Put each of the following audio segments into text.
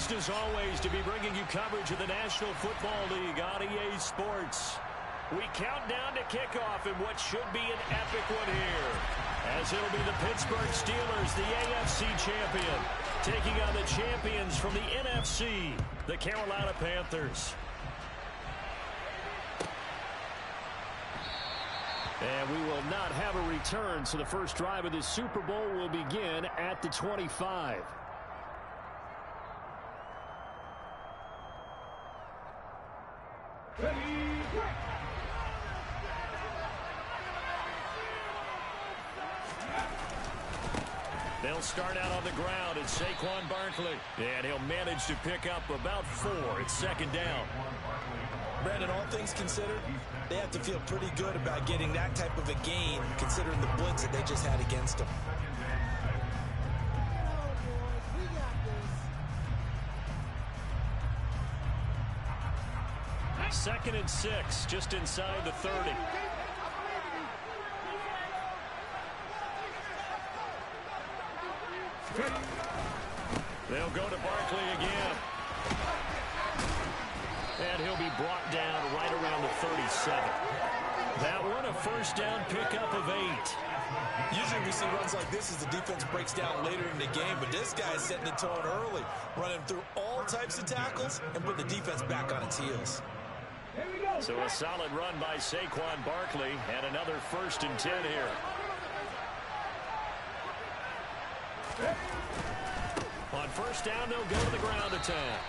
Pleased as always to be bringing you coverage of the National Football League on EA Sports. We count down to kickoff in what should be an epic one here, as it'll be the Pittsburgh Steelers, the AFC champion, taking on the champions from the NFC, the Carolina Panthers. And we will not have a return, so the first drive of this Super Bowl will begin at the 25. They'll start out on the ground. It's Saquon Barkley. And he'll manage to pick up about 4. It's second down. Brandon, all things considered, they have to feel pretty good about getting that type of a gain, considering the blitz that they just had against them. Second and 6, just inside the 30. They'll go to Barkley again. And he'll be brought down right around the 37. That one, a first down pickup of 8. Usually we see runs like this as the defense breaks down later in the game, but this guy is setting the tone early, running through all types of tackles and put the defense back on its heels. So a solid run by Saquon Barkley and another first and 10 here. On first down, they'll go to the ground attack.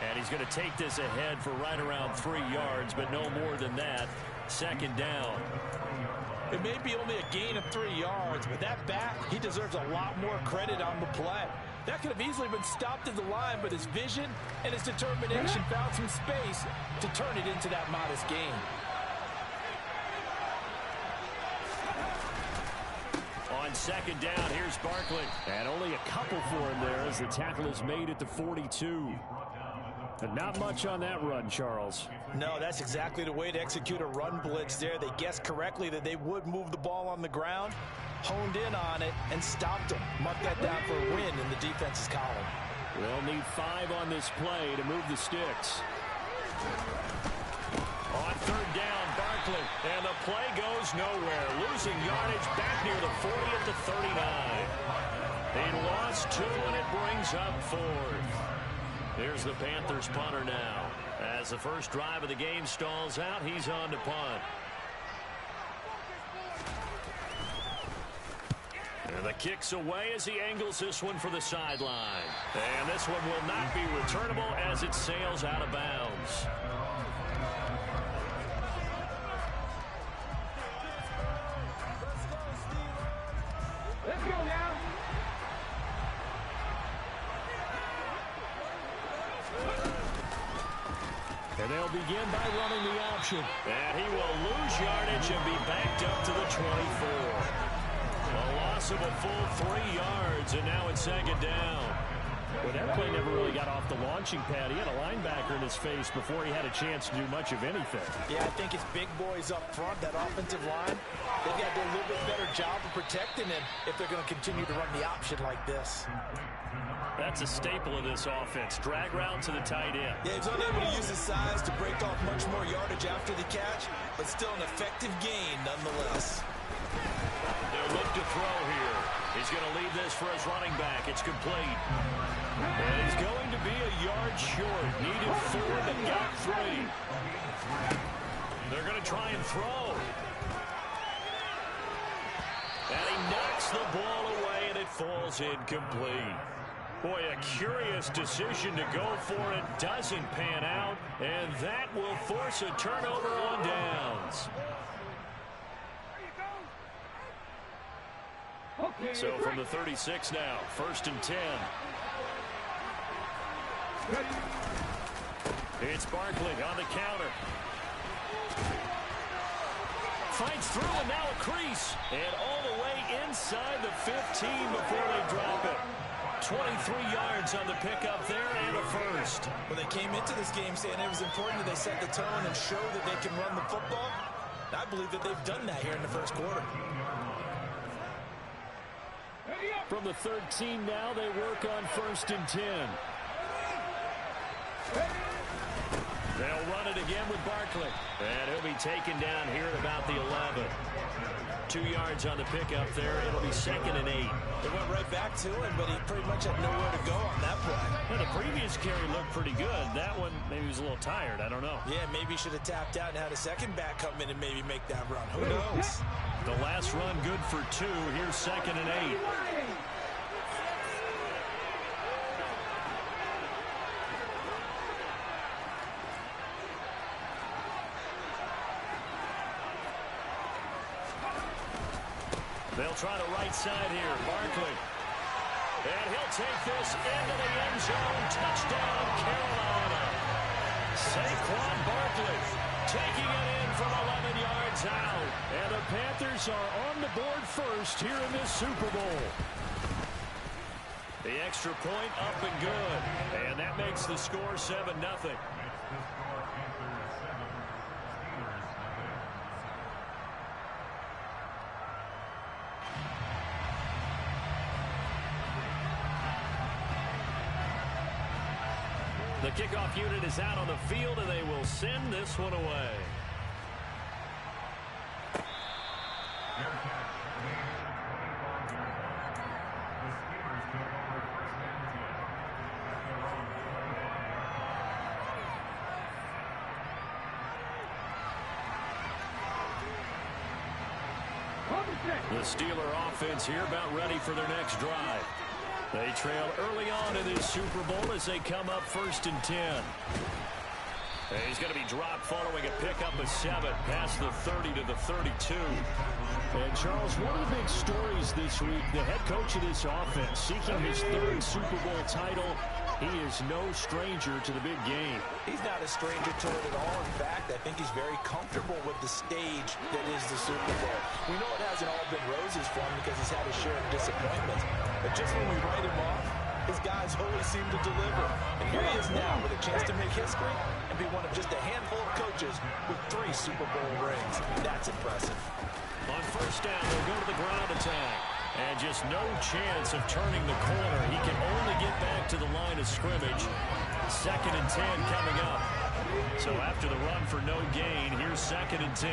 And he's going to take this ahead for right around 3 yards, but no more than that. Second down. It may be only a gain of 3 yards, but that back, he deserves a lot more credit on the play. That could have easily been stopped at the line, but his vision and his determination found some space to turn it into that modest gain. On second down, here's Barkley. And only a couple for him there as the tackle is made at the 42. And not much on that run, Charles. No, that's exactly the way to execute a run blitz there. They guessed correctly that they would move the ball on the ground, honed in on it, and stopped them. Mark that down for a win in the defense's column. We'll need 5 on this play to move the sticks. On third down, Barkley, and the play goes nowhere. Losing yardage back near the 40 at the 39. They lost 2, and it brings up 4th. Here's the Panthers punter now. As the first drive of the game stalls out, he's on to punt. And the kick's away as he angles this one for the sideline. And this one will not be returnable as it sails out of bounds. Let's go now. And they'll begin by running the option. And he will lose yardage and be backed up to the 24. A loss of a full 3 yards, and now it's second down. Well, that play never really got off the launching pad. He had a linebacker in his face before he had a chance to do much of anything. Yeah, I think it's big boys up front, that offensive line. They've got to do a little bit better job of protecting him if they're going to continue to run the option like this. That's a staple of this offense. Drag route to the tight end. Yeah, he's unable to use his size to break off much more yardage after the catch, but still an effective gain nonetheless. They'll look to throw here. He's going to leave this for his running back. It's complete. And he's going to be a yard short. Needed 4, but got 3. They're going to try and throw. And he knocks the ball away, and it falls incomplete. Boy, a curious decision to go for it. Doesn't pan out, and that will force a turnover on downs. So from the 36 now, first and 10. It's Barkley on the counter. Fights through, and now a crease. And all the way inside the 15 before they drop it. 23 yards on the pickup there and a first. Well, they came into this game saying it was important that they set the tone and show that they can run the football. I believe that they've done that here in the first quarter. From the 13 now, they work on first and 10. They'll run it again with Barkley. And he'll be taken down here at about the 11. 2 yards on the pickup there. It'll be 2nd and 8. They went right back to him, but he pretty much had nowhere to go on that play. Yeah, the previous carry looked pretty good. That one, maybe he was a little tired. I don't know. Yeah, maybe he should have tapped out and had a second back come in and maybe make that run. Who knows? The last run good for 2. Here's 2nd and 8. They'll try the right side here. Barkley. And he'll take this into the end zone. Touchdown, Carolina. Saquon Barkley taking it in from 11 yards out. And the Panthers are on the board first here in this Super Bowl. The extra point up and good. And that makes the score 7-0. The kickoff unit is out on the field, and they will send this one away. The Steeler offense here about ready for their next drive. They trail early on in this Super Bowl as they come up 1st and 10. And he's going to be dropped following a pickup of 7 past the 30 to the 32. And, Charles, one of the big stories this week, the head coach of this offense seeking his 3rd Super Bowl title. He is no stranger to the big game. He's not a stranger to it at all. In fact, I think he's very comfortable with the stage that is the Super Bowl. We know it hasn't all been roses for him because he's had his share of disappointments. But just when we write him off, his guys always seem to deliver. And here he is now with a chance to make history and be one of just a handful of coaches with 3 Super Bowl rings. That's impressive. On 1st down, they'll go to the ground attack. And just no chance of turning the corner. He can only get back to the line of scrimmage. 2nd and 10 coming up. So after the run for no gain, here's 2nd and 10.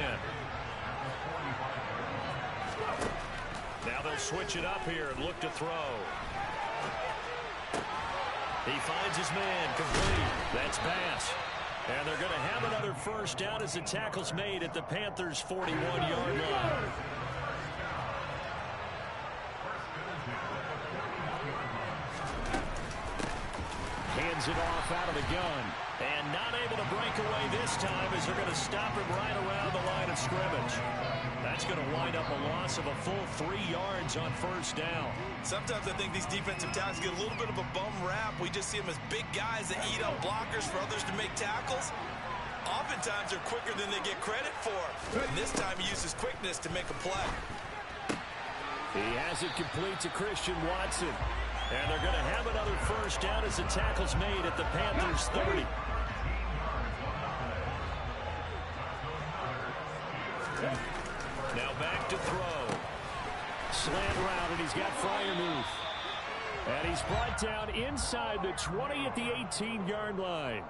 Now they'll switch it up here and look to throw. He finds his man complete. That's pass. And they're going to have another 1st down as the tackle's made at the Panthers' 41-yard line. Hands it off out of the gun. And not able to break away this time as they're going to stop him right around the line of scrimmage. That's going to wind up a loss of a full 3 yards on 1st down. Sometimes I think these defensive tackles get a little bit of a bum rap. We just see them as big guys that eat up blockers for others to make tackles. Oftentimes they're quicker than they get credit for. And this time he uses quickness to make a play. He has it complete to Christian Watson. And they're going to have another 1st down as the tackle's made at the Panthers' 30. Now back to throw. Slant route, and he's got Freiermuth. And he's brought down inside the 20 at the 18-yard line.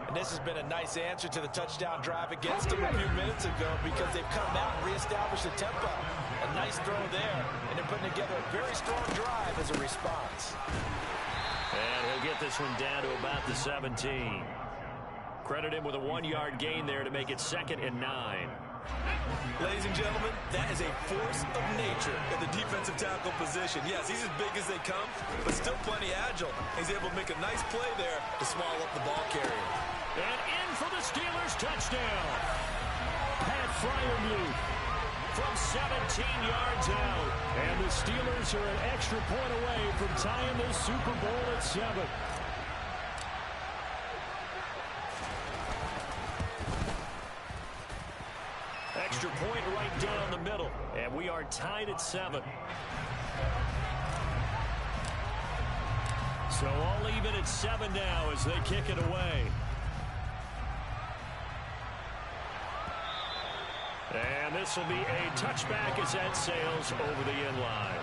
And this has been a nice answer to the touchdown drive against them a few minutes ago because they've come out and reestablished the tempo. A nice throw there, and they're putting together a very strong drive as a response. And he'll get this one down to about the 17. Credit him with a 1-yard gain there to make it 2nd and 9. Ladies and gentlemen, that is a force of nature in the defensive tackle position. Yes, he's as big as they come, but still plenty agile. He's able to make a nice play there to swallow up the ball carrier. And in for the Steelers touchdown. Pat Freiermuth from 17 yards out. And the Steelers are an extra point away from tying the Super Bowl at 7. Extra point right down the middle. And we are tied at 7. So all even at 7 now as they kick it away. And this will be a touchback as that sails over the end line.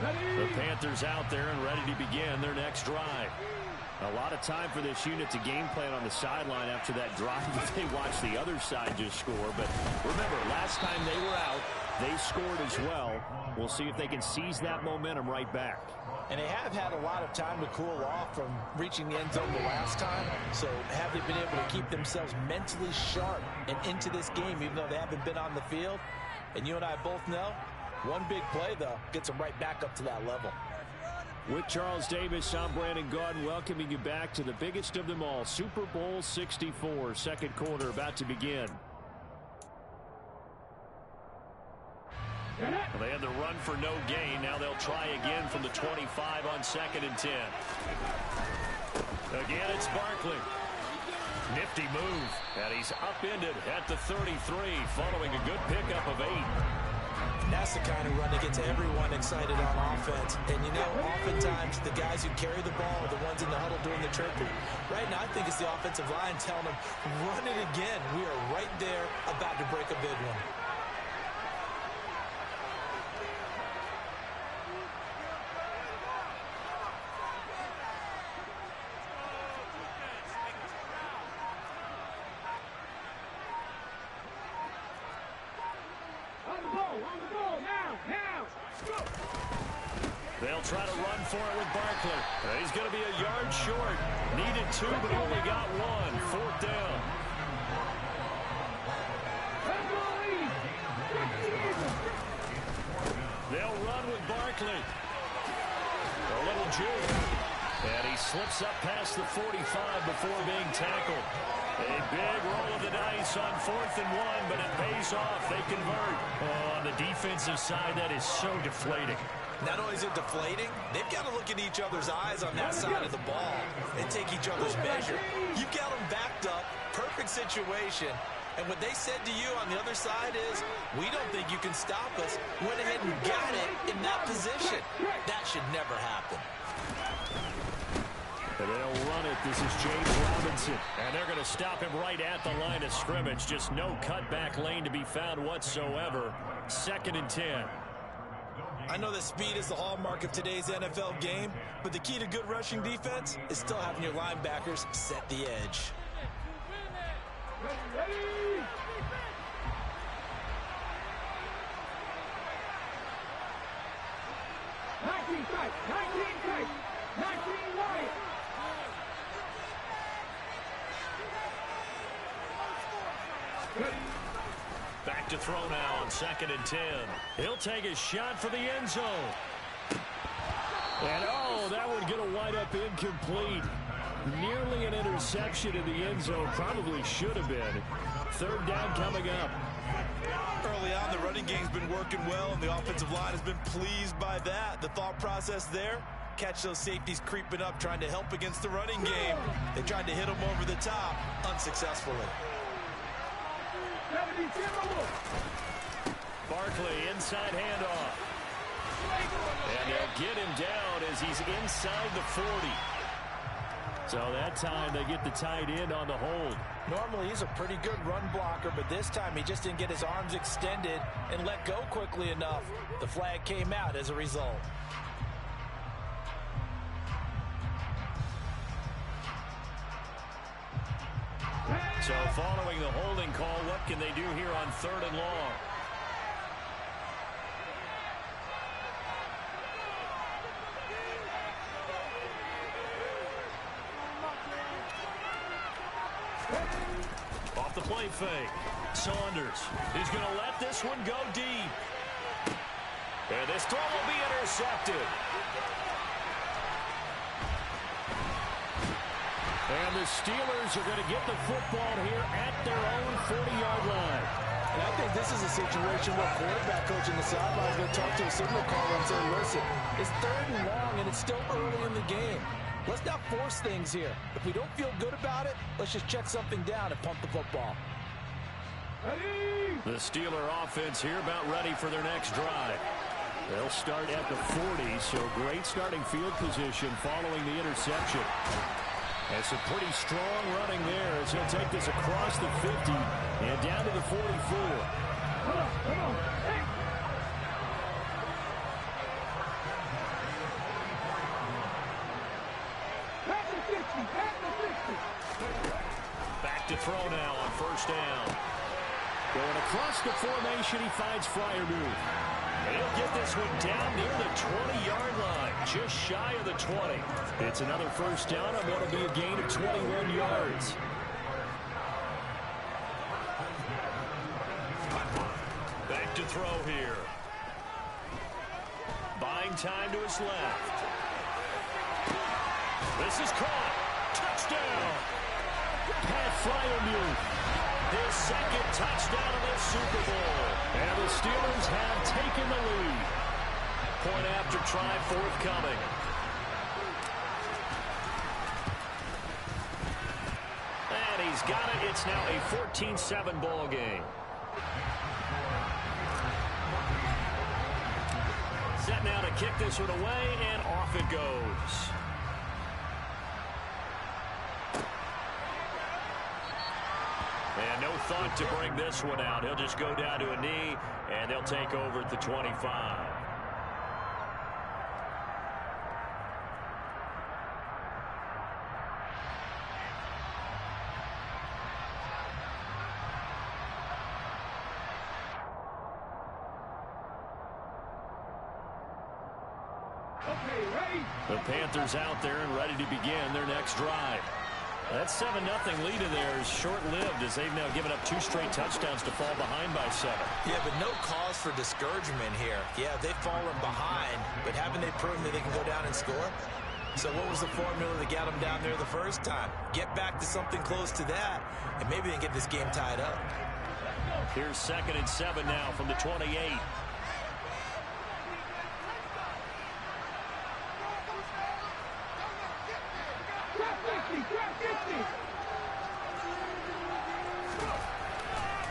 The Panthers out there and ready to begin their next drive. A lot of time for this unit to game plan on the sideline after that drive if they watch the other side just score. But remember, last time they were out, they scored as well. We'll see if they can seize that momentum right back. And they have had a lot of time to cool off from reaching the end zone the last time. So have they been able to keep themselves mentally sharp and into this game even though they haven't been on the field? And you and I both know, one big play, though, gets them right back up to that level. With Charles Davis, I'm Brandon Gaudin, welcoming you back to the biggest of them all, Super Bowl 64, second quarter about to begin. Well, they had the run for no gain. Now they'll try again from the 25 on 2nd and 10. Again, it's Barkley. Nifty move. And he's upended at the 33, following a good pickup of 8. That's the kind of run that gets everyone excited on offense. And, you know, oftentimes the guys who carry the ball are the ones in the huddle doing the tripping. Right now, I think it's the offensive line telling them, run it again. We are right there about to break a big one. They'll try to run for it with Barkley. He's going to be a yard short. Needed 2, but only got 1. 4th down. They'll run with Barkley. A little juke. And he slips up past the 45 before being tackled. A big roll of the dice on 4th and 1, but it pays off. They convert. Oh, on the defensive side, that is so deflating. Not only is it deflating, they've got to look in each other's eyes on that side of the ball and take each other's measure. You've got them backed up, perfect situation, and what they said to you on the other side is, we don't think you can stop us. Went ahead and got it in that position. That should never happen. And they'll run it. This is James Robinson. And they're going to stop him right at the line of scrimmage. Just no cutback lane to be found whatsoever. 2nd and 10. I know that speed is the hallmark of today's NFL game, but the key to good rushing defense is still having your linebackers set the edge. Ready? 19 strikes, 19 strikes, 19 right. Back to throw now on 2nd and 10. He'll take a shot for the end zone. And oh, that would get a wide up incomplete. Nearly an interception in the end zone. Probably should have been. 3rd down coming up. Early on, the running game's been working well, and the offensive line has been pleased by that. The thought process there, catch those safeties creeping up, trying to help against the running game. They tried to hit them over the top, unsuccessfully. Barkley, inside handoff. And they'll get him down as he's inside the 40. So that time they get the tight end on the hold. Normally he's a pretty good run blocker, but this time he just didn't get his arms extended and let go quickly enough. The flag came out as a result. So following the holding call, what can they do here on 3rd and long? Off the play fake. Saunders is going to let this one go deep. And this throw will be intercepted. And the Steelers are going to get the football here at their own 40-yard line. And I think this is a situation where quarterback coach in the sideline is going to talk to a signal caller and say, listen, it's 3rd and long and it's still early in the game. Let's not force things here. If we don't feel good about it, let's just check something down and pump the football. The Steeler offense here about ready for their next drive. They'll start at the 40, so great starting field position following the interception. And some pretty strong running there as he'll take this across the 50 and down to the 44. Come on. Hey. Back to throw now on first down. Going across the formation, he finds Freiermuth. And he'll get this one down near the 20-yard line, just shy of the 20. It's another first down on what will be a gain of 21 yards. Back to throw here. Buying time to his left. This is caught. Touchdown. Pat Freiermuth. His second touchdown of the Super Bowl. And the Steelers have taken the lead. Point after try forthcoming. And he's got it. It's now a 14-7 ball game. Set now to kick this one away, and off it goes. And no thought to bring this one out. He'll just go down to a knee, and they'll take over at the 25. Okay, ready? The Panthers out there and ready to begin their next drive. That 7-0 lead of theirs short-lived as they've now given up 2 straight touchdowns to fall behind by 7. Yeah, but no cause for discouragement here. Yeah, they've fallen behind, but haven't they proven that they can go down and score? So what was the formula that got them down there the first time? Get back to something close to that, and maybe they can get this game tied up. Here's 2nd and 7 now from the 28.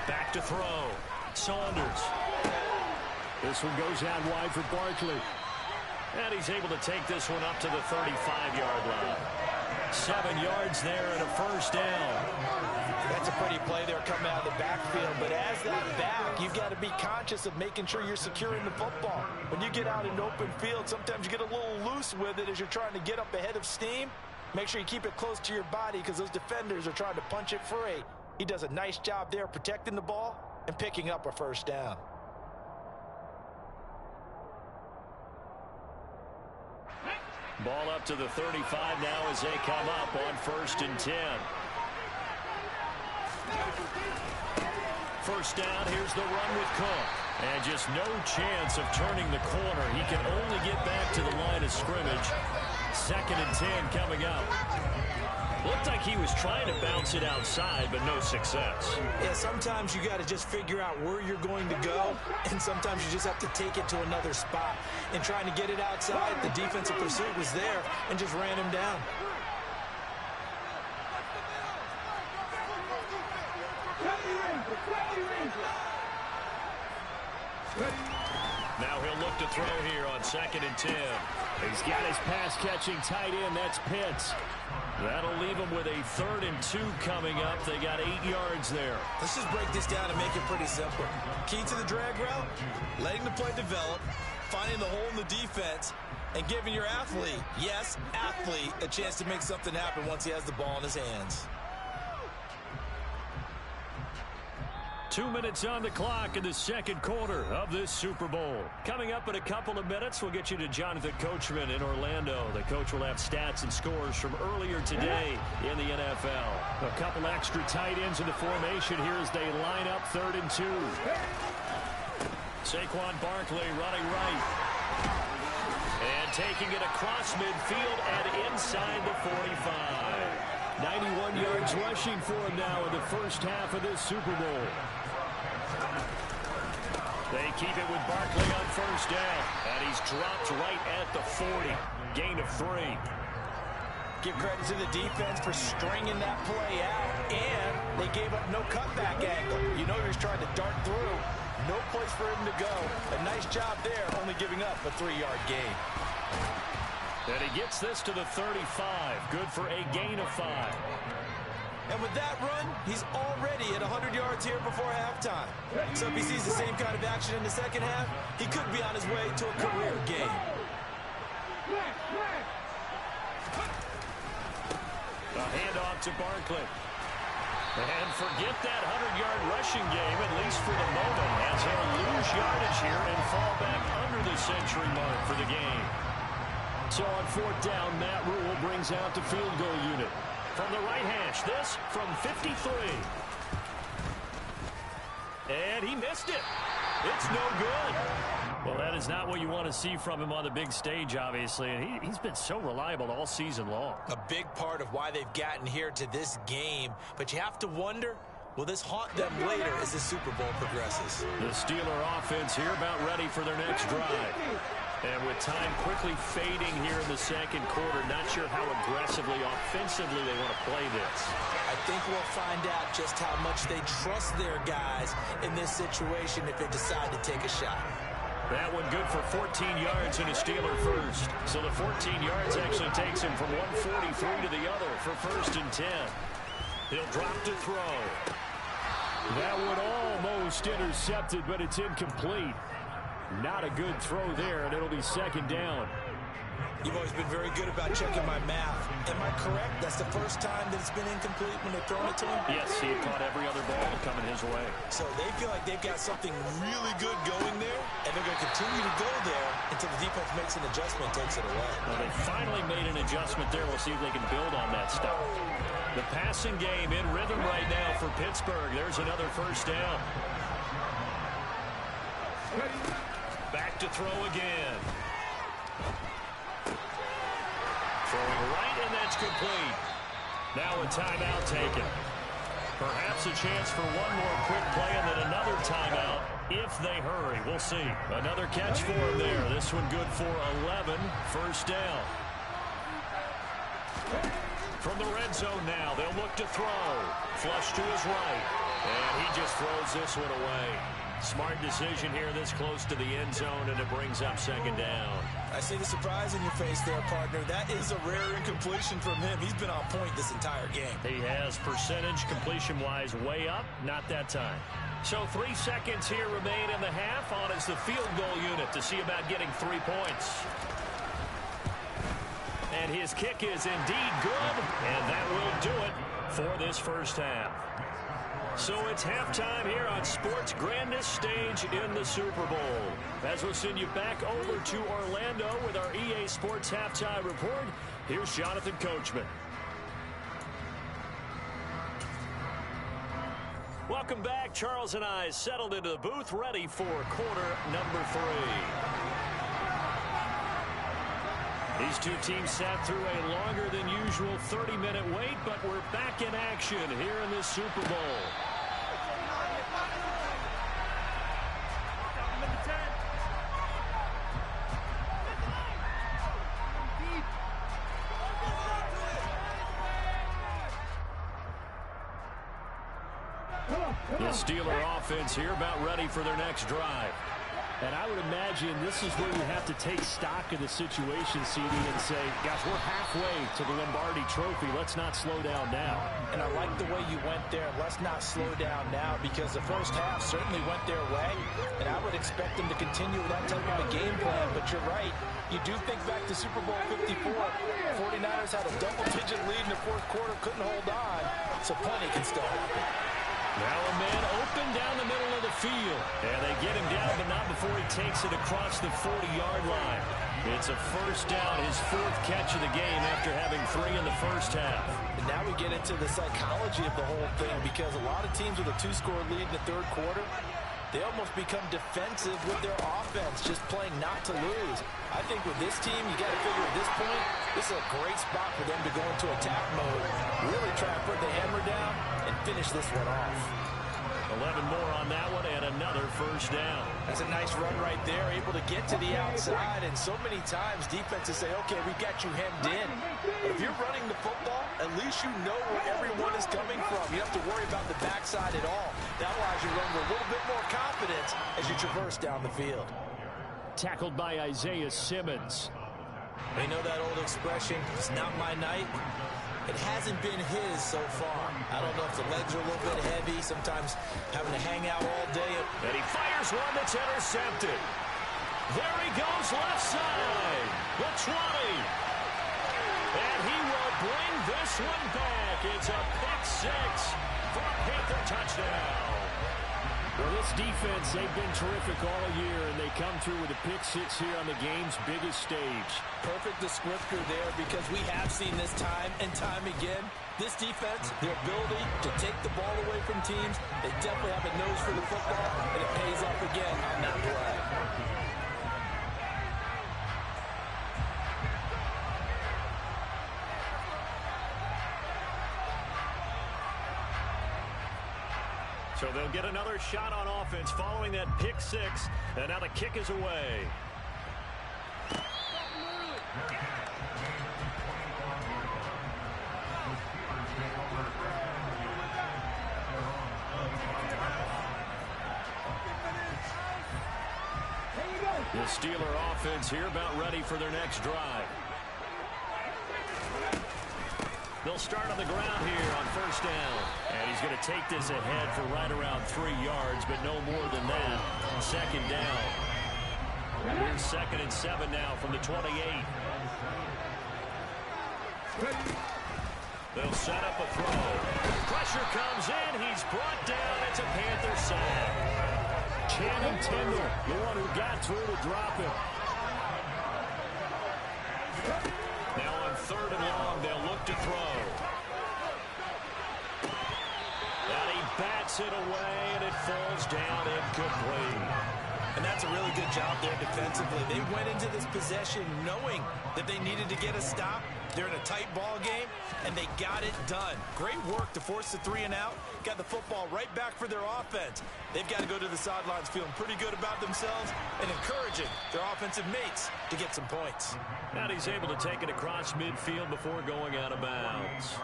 Back to throw. Saunders. This one goes out wide for Barkley. And he's able to take this one up to the 35-yard line. 7 yards there and a first down. That's a pretty play there coming out of the backfield, but as that back, you've got to be conscious of making sure you're securing the football. When you get out in open field, sometimes you get a little loose with it as you're trying to get up ahead of steam. Make sure you keep it close to your body because those defenders are trying to punch it free. He does a nice job there protecting the ball and picking up a first down. Ball up to the 35 now as they come up on 1st and 10. First down, here's the run with Cook. And just no chance of turning the corner. He can only get back to the line of scrimmage. 2nd and 10 coming up. Looked like he was trying to bounce it outside, but no success. Yeah, sometimes you got to just figure out where you're going to go, and sometimes you just have to take it to another spot. And trying to get it outside, the defensive pursuit was there and just ran him down. Now he'll look to throw here on 2nd and 10. He's got his pass-catching tight end. That's Pitts. That'll leave him with a 3rd and 2 coming up. They got 8 yards there. Let's just break this down and make it pretty simple. Key to the drag route, letting the play develop, finding the hole in the defense, and giving your athlete, yes, athlete, a chance to make something happen once he has the ball in his hands. 2 minutes on the clock in the 2nd quarter of this Super Bowl. Coming up in a couple of minutes, we'll get you to Jonathan Coachman in Orlando. The coach will have stats and scores from earlier today in the NFL. A couple extra tight ends in the formation here as they line up 3rd and 2. Saquon Barkley running right. And taking it across midfield and inside the 45. 91 yards rushing for him now in the first half of this Super Bowl. They keep it with Barkley on 1st down. And he's dropped right at the 40. Gain of 3. Give credit to the defense for stringing that play out. And they gave up no cutback angle. You know he was trying to dart through. No place for him to go. A nice job there, only giving up a 3-yard gain. And he gets this to the 35. Good for a gain of 5. And with that run, he's already at 100 yards here before halftime. So if he sees the same kind of action in the second half, he could be on his way to a career game. A handoff to Barkley. And forget that 100-yard rushing game, at least for the moment, as he'll lose yardage here and fall back under the century mark for the game. So on fourth down, Matt Rule brings out the field goal unit. From the right hash, this from 53. And he missed it. It's no good. Well, that is not what you want to see from him on the big stage, obviously. And he's been so reliable all season long. A big part of why they've gotten here to this game. But you have to wonder, will this haunt them later as the Super Bowl progresses? The Steeler offense here about ready for their next drive. And with time quickly fading here in the second quarter, not sure how aggressively, offensively they want to play this. I think we'll find out just how much they trust their guys in this situation if they decide to take a shot. That one good for 14 yards and a Steeler first. So the 14 yards actually takes him from 143 to the other for first and 10. He'll drop to throw. That one almost intercepted, but it's incomplete. Not a good throw there, and it'll be second down. You've always been very good about checking my math. Am I correct? That's the first time that it's been incomplete when they've thrown it to him? Yes, he had caught every other ball coming his way. So they feel like they've got something really good going there, and they're going to continue to go there until the defense makes an adjustment and takes it away. Well, they finally made an adjustment there. We'll see if they can build on that stuff. The passing game in rhythm right now for Pittsburgh. There's another first down. Back to throw again. Throwing right, and that's complete. Now a timeout taken. Perhaps a chance for one more quick play and then another timeout if they hurry. We'll see. Another catch for him there. This one good for 11. First down. From the red zone now, they'll look to throw. Flush to his right. And he just throws this one away. Smart decision here this close to the end zone, and it brings up second down. I see the surprise in your face there, partner. That is a rare incompletion from him. He's been on point this entire game. He has percentage completion-wise way up, not that time. So 3 seconds here remain in the half. On is the field goal unit to see about getting 3 points. And his kick is indeed good, and that will do it for this first half. So it's halftime here on sports' grandest stage in the Super Bowl. As we'll send you back over to Orlando with our EA Sports Halftime Report, here's Jonathan Coachman. Welcome back. Charles and I settled into the booth, ready for quarter number 3. These two teams sat through a longer than usual 30-minute wait, but we're back in action here in this Super Bowl. The Steeler offense here about ready for their next drive. And I would imagine this is where you have to take stock of the situation, CD, and say, gosh, we're halfway to the Lombardi Trophy. Let's not slow down now. And I like the way you went there. Let's not slow down now, because the first half certainly went their way. And I would expect them to continue with that type of a game plan. But you're right. You do think back to Super Bowl 54. 49ers had a double-digit lead in the fourth quarter, couldn't hold on. So plenty can still happen. Now a man open down the middle of the field. And they get him down, but not before he takes it across the 40-yard line. It's a first down, his 4th catch of the game after having 3 in the first half. And now we get into the psychology of the whole thing, because a lot of teams with a 2-score lead in the third quarter, they almost become defensive with their offense, just playing not to lose. I think with this team, you got to figure at this point, this is a great spot for them to go into attack mode, really try to put the hammer down and finish this one off. 11 more on that one and another first down. That's a nice run right there, able to get to the outside, and so many times defenses say, okay, we got you hemmed in. But if you're running the football, at least you know where everyone is coming from. You don't have to worry about the backside at all. That allows you to run with a little bit more confidence as you traverse down the field. Tackled by Isaiah Simmons. They know that old expression, it's not my night. It hasn't been his so far. I don't know if the legs are a little bit heavy, sometimes having to hang out all day. And he fires one that's intercepted. There he goes, left side, the 20. And he will bring this one back. It's a pick 6 for a Panther touchdown. Well, this defense, they've been terrific all year, and they come through with a pick six here on the game's biggest stage. Perfect descriptor there, because we have seen this time and time again. This defense, their ability to take the ball away from teams, they definitely have a nose for the football, and it pays off again on that play. So they'll get another shot on offense following that pick six, and now the kick is away. The Steeler offense here about ready for their next drive. They'll start on the ground here on first down. And he's going to take this ahead for right around 3 yards, but no more than that. Second down. Here's 2nd and 7 now from the 28. They'll set up a throw. Pressure comes in. He's brought down. It's a Panther sack. Channing Tindall, the one who got through to drop him. Now on 3rd and long, they'll look to throw. And he bats it away, and it falls down incomplete. And that's a really good job there defensively. They went into this possession knowing that they needed to get a stop. They're in a tight ball game, and they got it done. Great work to force the 3 and out. Got the football right back for their offense. They've got to go to the sidelines feeling pretty good about themselves and encouraging their offensive mates to get some points. And he's able to take it across midfield before going out of bounds.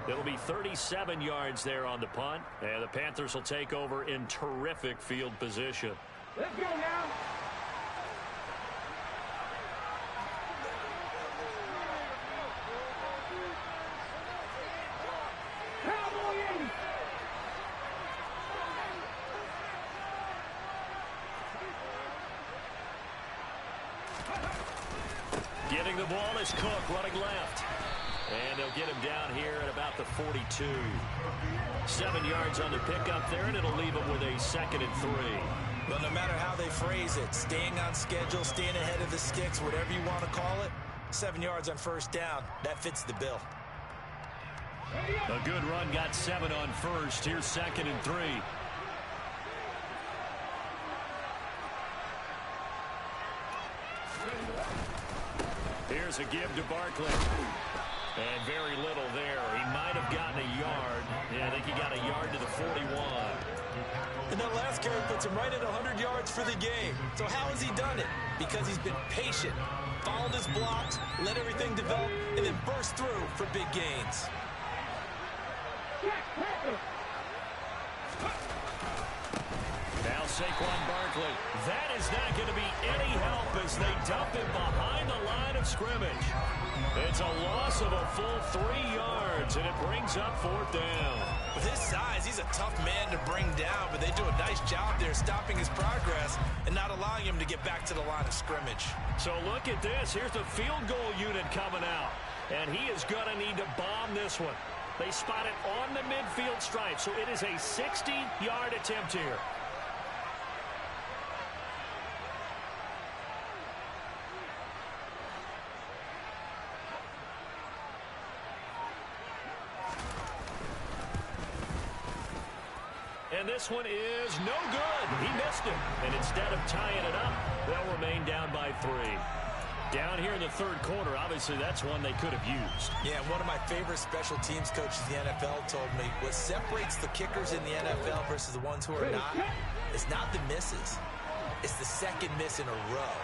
It'll be 37 yards there on the punt, and the Panthers will take over in terrific field position. Let's go now. Getting the ball is Cook running left. And they'll get him down here at about the 42. 7 yards on the pickup there, and it'll leave him with a 2nd and 3. Well, no matter how they phrase it, staying on schedule, staying ahead of the sticks, whatever you want to call it, 7 yards on first down, that fits the bill. A good run, got 7 on first. Here's 2nd and 3. Here's a give to Barkley. And very little there. He might have gotten a yard. Yeah, I think he got a yard to the 41. And that last carry puts him right at 100 yards for the game. So how has he done it? Because he's been patient, followed his blocks, let everything develop, and then burst through for big gains. Now Saquon Barkley. That is not going to be any help as they dump him behind the line of scrimmage. It's a loss of a full 3 yards, and it brings up 4th down. With his size, he's a tough man to bring down, but they do a nice job there stopping his progress and not allowing him to get back to the line of scrimmage. So look at this. Here's the field goal unit coming out, and he is going to need to bomb this one. They spot it on the midfield stripe, so it is a 60-yard attempt here. And this one is no good. He missed it. And instead of tying it up, they'll remain down by 3. Down here in the 3rd quarter, obviously that's one they could have used. Yeah, one of my favorite special teams coaches in the NFL told me what separates the kickers in the NFL versus the ones who are not is not the misses. It's the second miss in a row.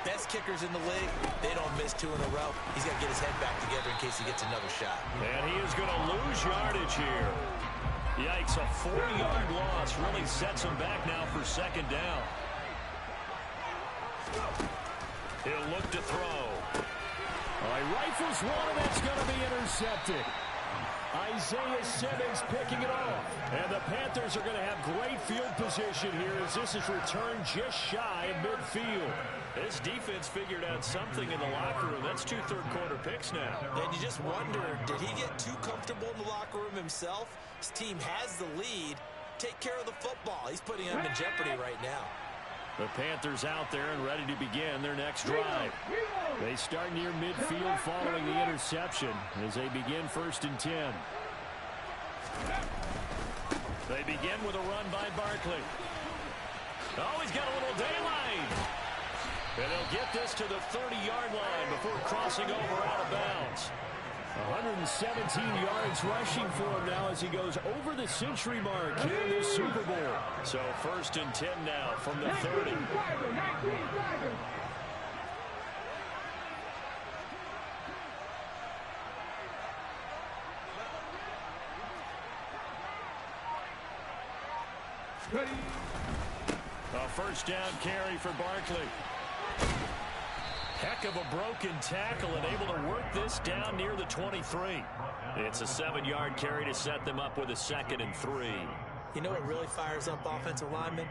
Best kickers in the league, they don't miss 2 in a row. He's got to get his head back together in case he gets another shot. And he is going to lose yardage here. Yikes, a 4-yard loss really sets him back now for 2nd down. He'll look to throw. All right, rifles one, and that's going to be intercepted. Isaiah Simmons picking it off. And the Panthers are going to have great field position here as this is returned just shy of midfield. This defense figured out something in the locker room. That's 2 third-quarter picks now. And you just wonder, did he get too comfortable in the locker room himself? His team has the lead. Take care of the football. He's putting them in jeopardy right now. The Panthers out there and ready to begin their next drive. They start near midfield following the interception as they begin 1st and 10. They begin with a run by Barkley. Oh, he's got a little daylight. And they'll get this to the 30-yard line before crossing over out of bounds. 117 yards rushing for him now as he goes over the century mark here in this Super Bowl. So 1st and 10 now from the 30. A 1st down carry for Barkley. Heck of a broken tackle and able to work this down near the 23. It's a 7-yard carry to set them up with a 2nd and 3. You know what really fires up offensive linemen?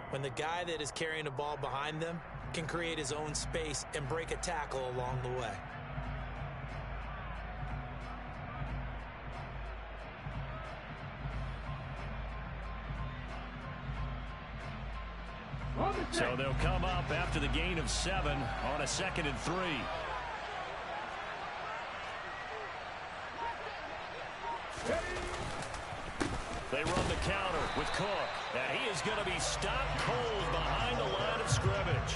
When the guy that is carrying the ball behind them can create his own space and break a tackle along the way. So they'll come up after the gain of 7 on a 2nd and 3. They run the counter with Cook. And he is going to be stopped cold behind the line of scrimmage.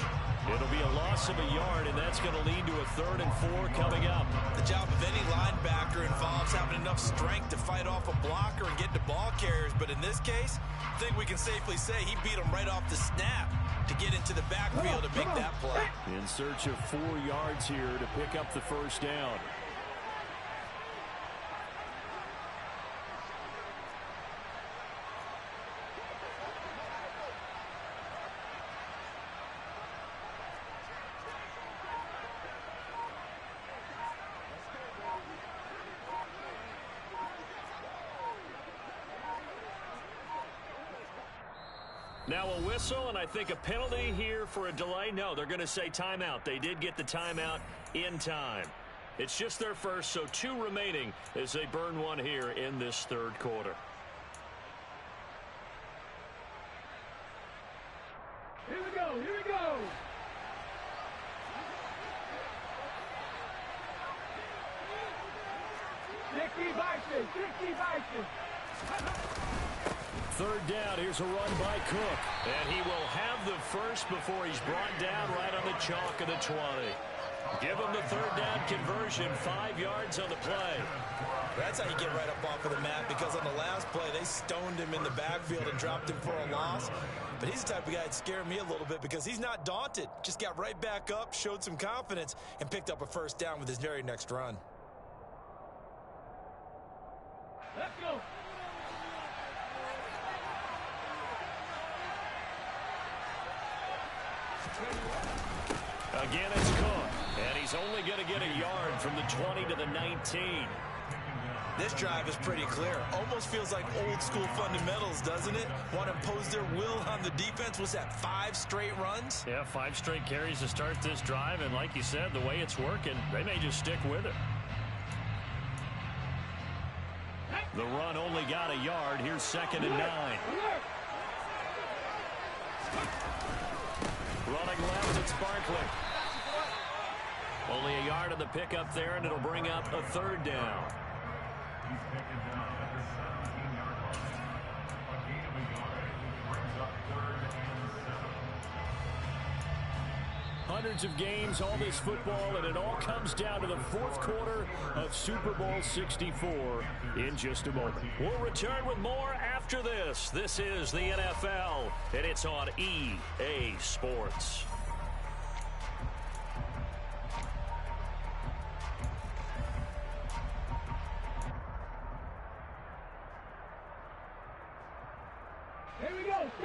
It'll be a loss of a yard, and that's going to lead to a 3rd and 4 coming up. The job of any linebacker involves having enough strength to fight off a blocker and get to ball carriers. But in this case, I think we can safely say he beat him right off the snap to get into the backfield to make that play. In search of 4 yards here to pick up the 1st down. Now a whistle, and I think a penalty here for a delay. No, they're going to say timeout. They did get the timeout in time. It's just their first, so 2 remaining as they burn 1 here in this 3rd quarter. Here we go, here we go. Dicky Bison. 3rd down. Here's a run by Cook. And he will have the first before he's brought down right on the chalk of the 20. Give him the 3rd down conversion. 5 yards on the play. That's how you get right up off of the mat, because on the last play, they stoned him in the backfield and dropped him for a loss. But he's the type of guy that scared me a little bit because he's not daunted. Just got right back up, showed some confidence, and picked up a 1st down with his very next run. Let's go. Again, it's Cook. And he's only going to get a yard from the 20 to the 19. This drive is pretty clear. Almost feels like old school fundamentals, doesn't it? Want to impose their will on the defense. Was that 5 straight runs? Yeah, 5 straight carries to start this drive. And like you said, the way it's working, they may just stick with it. The run only got a yard. Here's 2nd and 9. Running left, it's Barkley. Only a yard of the pickup there, and it'll bring up a 3rd down. Hundreds of games, all this football, and it all comes down to the 4th quarter of Super Bowl 64 in just a moment. We'll return with more after this. This is the NFL, and it's on E.A. Sports.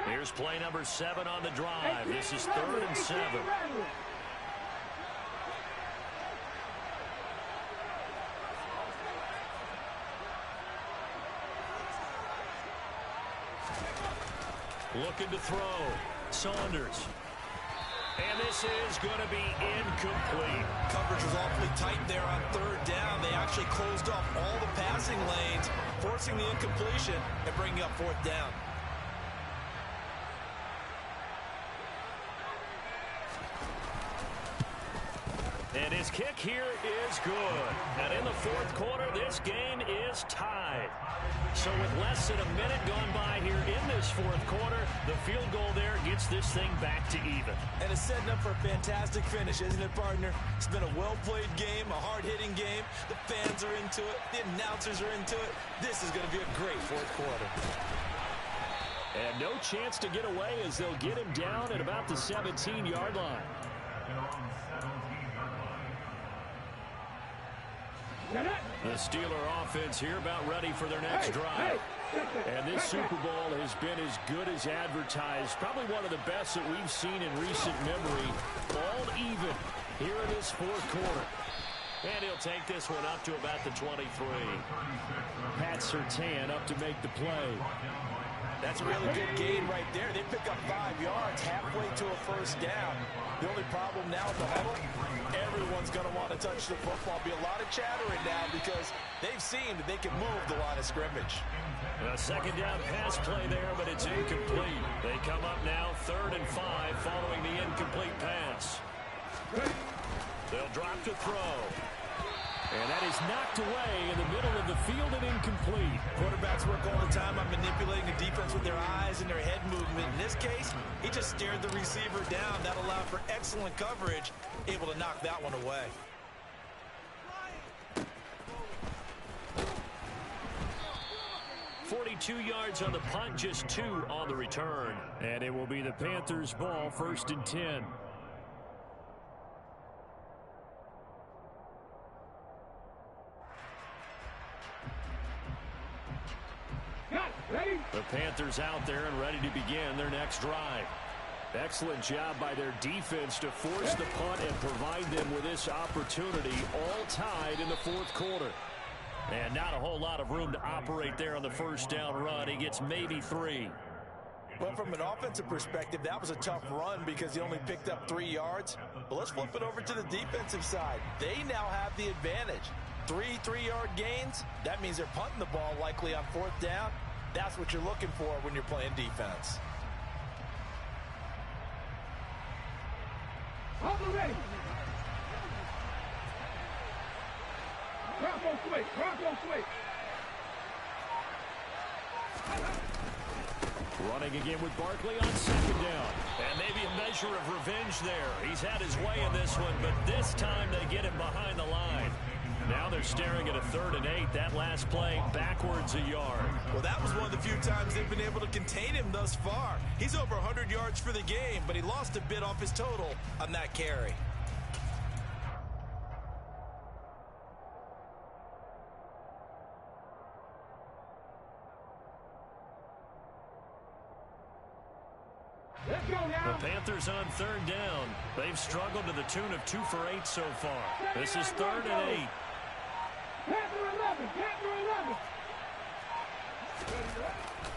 Here's play number 7 on the drive. This is 3rd and 7. Looking to throw. Saunders. And this is going to be incomplete. Coverage was awfully tight there on third down. They actually closed off all the passing lanes, forcing the incompletion and bringing up fourth down. And his kick here is good. And in the fourth quarter, this game is tied. So with less than a minute gone by here in this fourth quarter, the field goal there gets this thing back to even. And it's setting up for a fantastic finish, isn't it, partner? It's been a well-played game, a hard-hitting game. The fans are into it. The announcers are into it. This is going to be a great fourth quarter. And no chance to get away as they'll get him down at about the 17-yard line. The Steeler offense here about ready for their next drive. And this Super Bowl has been as good as advertised. Probably one of the best that we've seen in recent memory. All even here in this fourth quarter. And he'll take this one up to about the 23. Pat Surtain up to make the play. That's a really good gain right there. They pick up 5 yards halfway to a first down. The only problem now in the huddle, everyone's going to want to touch the football. Be a lot of chattering now because they've seen that they can move the line of scrimmage. A second down pass play there, but it's incomplete. They come up now 3rd and 5 following the incomplete pass. They'll drop to throw. And that is knocked away in the middle of the field and incomplete. Quarterbacks work all the time on manipulating the defense with their eyes and their head movement. In this case, he just stared the receiver down. That allowed for excellent coverage, able to knock that one away. .42 yards on the punt, just 2 on the return. And it will be the Panthers' ball, 1st and 10. The Panthers out there and ready to begin their next drive. Excellent job by their defense to force the punt and provide them with this opportunity, all tied in the fourth quarter. And not a whole lot of room to operate there on the first down run. He gets maybe 3. Well, from an offensive perspective, that was a tough run because he only picked up 3 yards. But let's flip it over to the defensive side. They now have the advantage. 3 3-yard gains. That means they're punting the ball likely on 4th down. That's what you're looking for when you're playing defense. Ready. Bronco switch. Bronco switch. Running again with Barkley on 2nd down. And maybe a measure of revenge there. He's had his way in this one, but this time they get him behind the line. Now they're staring at a 3rd and 8. That last play backwards a yard. Well, that was one of the few times they've been able to contain him thus far. He's over 100 yards for the game, but he lost a bit off his total on that carry. Let's go now. The Panthers on 3rd down. They've struggled to the tune of 2 for 8 so far. This is 3rd and 8. Panther 11. Panther 11.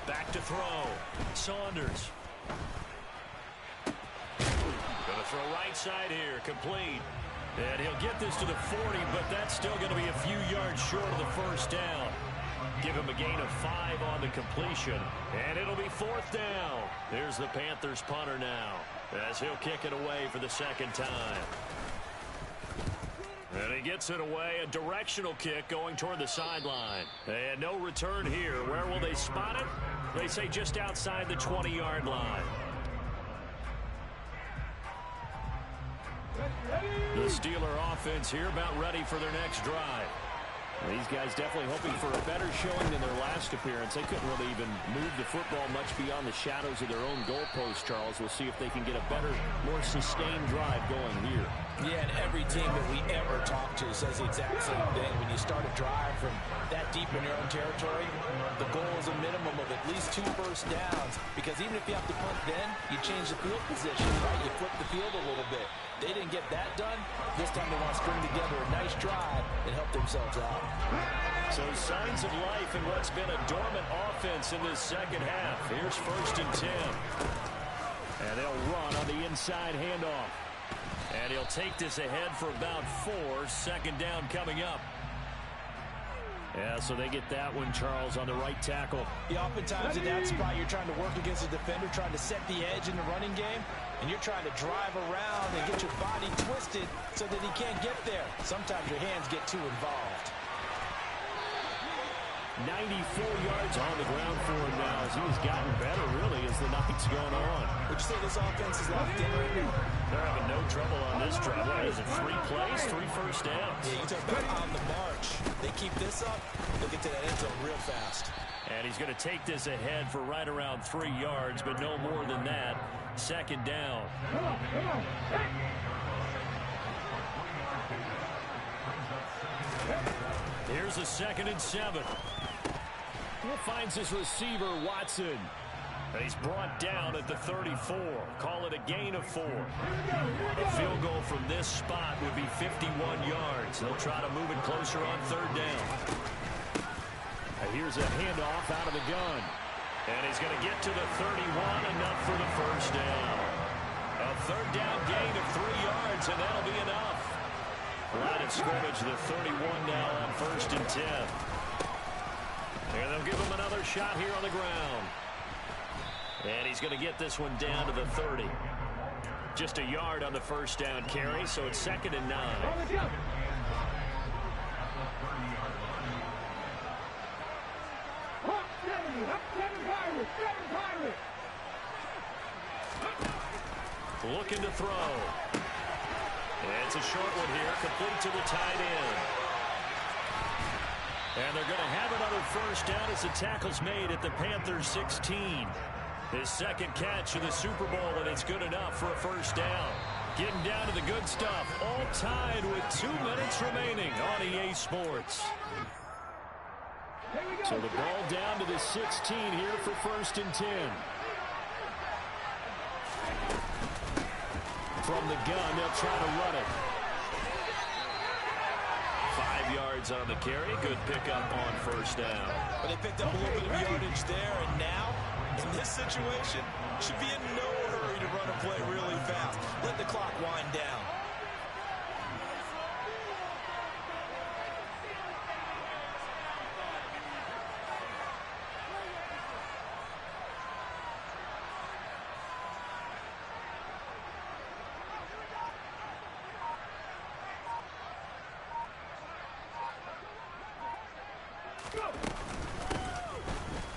Back to throw. Saunders. Gonna throw right side here. Complete. And he'll get this to the 40, but that's still going to be a few yards short of the first down. Give him a gain of 5 on the completion. And it'll be 4th down. There's the Panthers punter now, as he'll kick it away for the 2nd time. And he gets it away, a directional kick going toward the sideline. And no return here. Where will they spot it? They say just outside the 20-yard line. The Steeler offense here about ready for their next drive. These guys definitely hoping for a better showing than their last appearance. They couldn't really even move the football much beyond the shadows of their own goalpost, Charles. We'll see if they can get a better, more sustained drive going here. Yeah, and every team that we ever talk to says the exact same thing. When you start a drive from that deep in your own territory, the goal is a minimum of at least 2 first downs. Because even if you have to punt then, you change the field position, right? You flip the field a little bit. They didn't get that done. This time they want to string together a nice drive and help themselves out. So signs of life in what's been a dormant offense in this second half. Here's 1st and 10. And they'll run on the inside handoff. And he'll take this ahead for about 4. 2nd down coming up. Yeah, so they get that one, Charles, on the right tackle. Yeah, oftentimes in that spot, you're trying to work against a defender, trying to set the edge in the running game, and you're trying to drive around and get your body twisted so that he can't get there. Sometimes your hands get too involved. 94 yards on the ground for him now as he's gotten better, really, as the night's going on. Would you say this offense is locked in right now? They're having no trouble on this drive. What is it, 3 plays, 3 first downs? Yeah, you talk about on the march. They keep this up, they'll get to that end zone real fast. And he's going to take this ahead for right around 3 yards, but no more than that. 2nd down. Come on. Here's a 2nd and 7. Finds his receiver, Watson. He's brought down at the 34. Call it a gain of 4. A field goal from this spot would be 51 yards. They'll try to move it closer on 3rd down. Here's a handoff out of the gun. And he's going to get to the 31, enough for the 1st down. A 3rd down gain of 3 yards, and that'll be enough. Line of scrimmage, the 31 now on 1st and 10. And they'll give him another shot here on the ground. And he's going to get this one down to the 30. Just a yard on the 1st down carry, so it's 2nd and 9. Looking to throw. It's a short one here, complete to the tight end. And they're going to have another 1st down as the tackle's made at the Panthers' 16. His 2nd catch of the Super Bowl, and it's good enough for a 1st down. Getting down to the good stuff, all tied with 2 minutes remaining on EA Sports. So the ball down to the 16 here for 1st and 10. From the gun, they'll try to run it. 5 yards on the carry. Good pickup on 1st down. But they picked up a little bit of yardage there, and now, in this situation, should be in no hurry to run a play really fast. Let the clock wind down.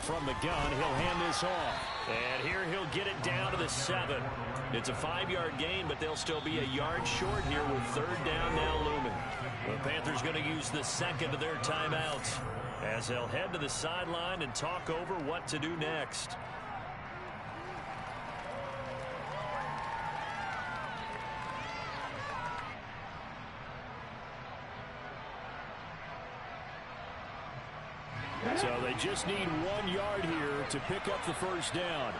From the gun, he'll hand this off. And here he'll get it down to the 7. It's a 5-yard gain, but they'll still be a yard short here with 3rd down now looming. The Panthers going to use the 2nd of their timeouts as they'll head to the sideline and talk over what to do next. So they just need 1 yard here to pick up the 1st down.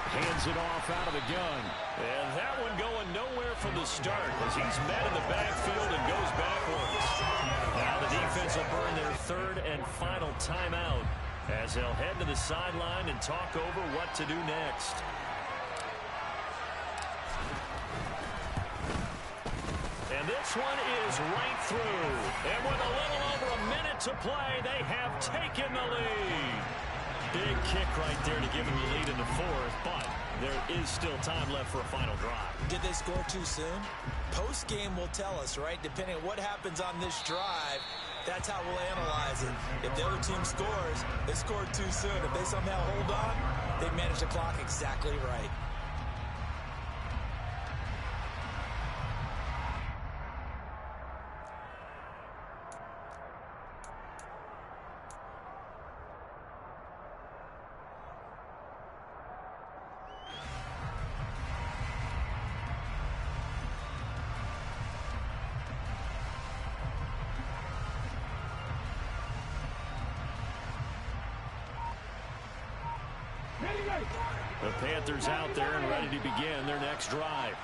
Hands it off out of the gun. And that one going nowhere from the start as he's met in the backfield and goes backwards. Now the defense will burn their 3rd and final timeout as they'll head to the sideline and talk over what to do next. And this one is right through. And with a little over a minute to play, they have taken the lead. Big kick right there to give them the lead in the 4th, but there is still time left for a final drive. Did they score too soon? Post-game will tell us, right? Depending on what happens on this drive, that's how we'll analyze it. If the other team scores, they scored too soon. If they somehow hold on, they manage the clock exactly right. The Panthers out there and ready to begin their next drive.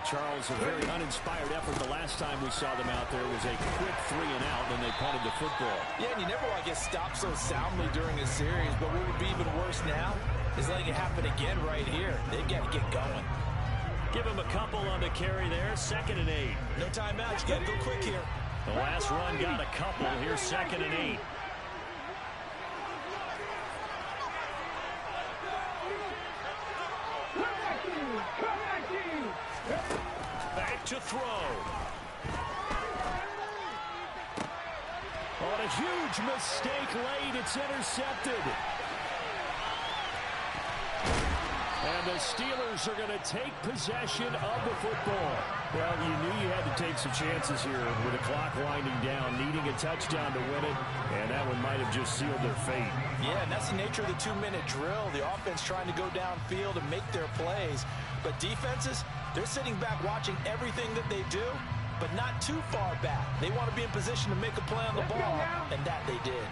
Charles, a very uninspired effort. The last time we saw them out there was a quick 3-and-out, and they punted the football. Yeah, and you never want to get stopped so soundly during a series, but what would be even worse now is letting it happen again right here. They've got to get going. Give him a couple on the carry there. 2nd and 8. No timeouts. You got to go quick here. The last run got a couple. Here's 2nd and 8. Back to throw. On a huge mistake late. It's intercepted. And the Steelers are going to take possession of the football. Well, you knew you had to take some chances here with the clock winding down, needing a touchdown to win it, and that one might have just sealed their fate. Yeah, and that's the nature of the 2-minute drill. The offense trying to go downfield and make their plays. But defenses, they're sitting back watching everything that they do, but not too far back. They want to be in position to make a play on the ball, and that they did.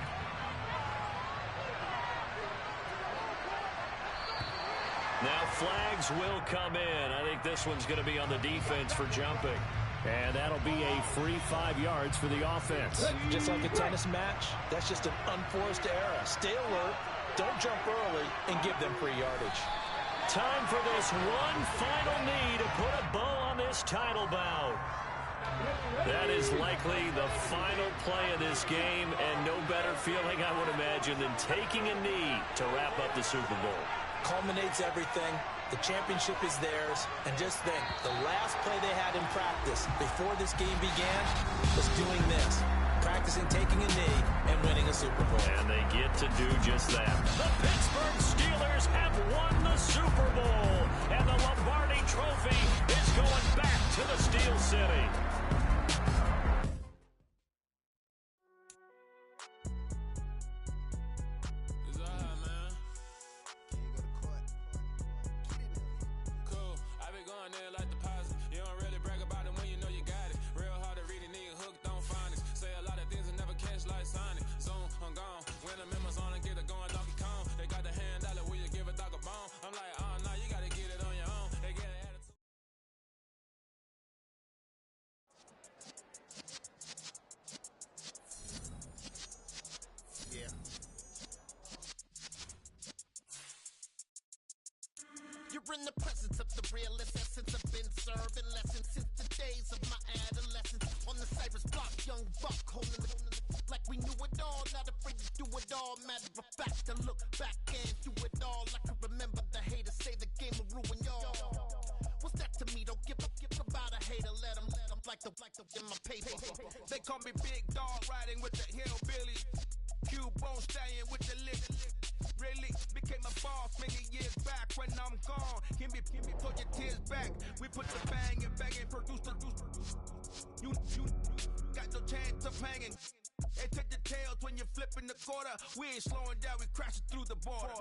Now flags will come in. I think this one's going to be on the defense for jumping. And that'll be a free 5 yards for the offense. Just like a tennis match, that's just an unforced error. Stay alert, don't jump early, and give them free yardage. Time for this one final knee to put a bow on this title bout. That is likely the final play of this game, and no better feeling, I would imagine, than taking a knee to wrap up the Super Bowl. Culminates everything. The championship is theirs. And just think, the last play they had in practice before this game began was doing this. Practicing taking a knee and winning a Super Bowl. And they get to do just that. The Pittsburgh Steelers have won the Super Bowl. And the Lombardi Trophy is going back to the Steel City. You're in the presence of the realest essence. I've been serving lessons since the days of my adolescence. On the Cypress block, young buck holding the like we knew it all, not afraid to do it all. Matter of fact, I look back and do it all. I can remember the haters say the game will ruin y'all. What's that to me? Don't give about a hater. Let them like the in my paper. They call me Big Dog, riding with the hillbillies. Cubone staying with the lick. Really became a boss many years back. When I'm gone, give me put your tears back. We put the bang and produce the juice. You got no chance of hanging. They take the tails when you're flipping the quarter. We ain't slowing down, we crashing through the border.